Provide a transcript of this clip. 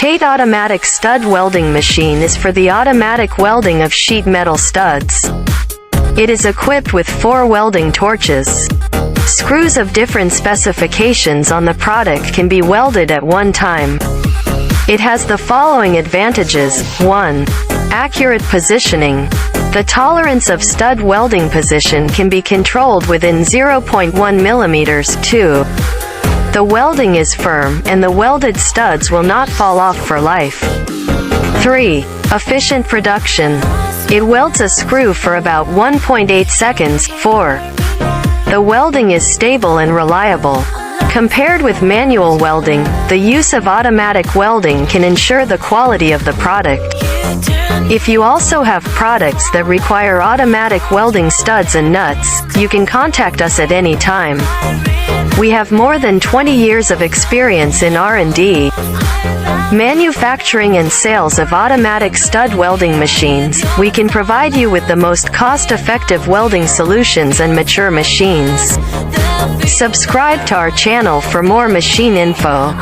TATE automatic stud welding machine is for the automatic welding of sheet metal studs. It is equipped with 4 welding torches. Screws of different specifications on the product can be welded at one time. It has the following advantages. 1. Accurate positioning. The tolerance of stud welding position can be controlled within 0.1 millimeters. 2. The welding is firm, and the welded studs will not fall off for life. 3. Efficient production. It welds a screw for about 1.8 seconds. 4. The welding is stable and reliable. Compared with manual welding, the use of automatic welding can ensure the quality of the product. If you also have products that require automatic welding studs and nuts, you can contact us at any time. We have more than 20 years of experience in R&D, manufacturing and sales of automatic stud welding machines. We can provide you with the most cost-effective welding solutions and mature machines. Subscribe to our channel for more machine info.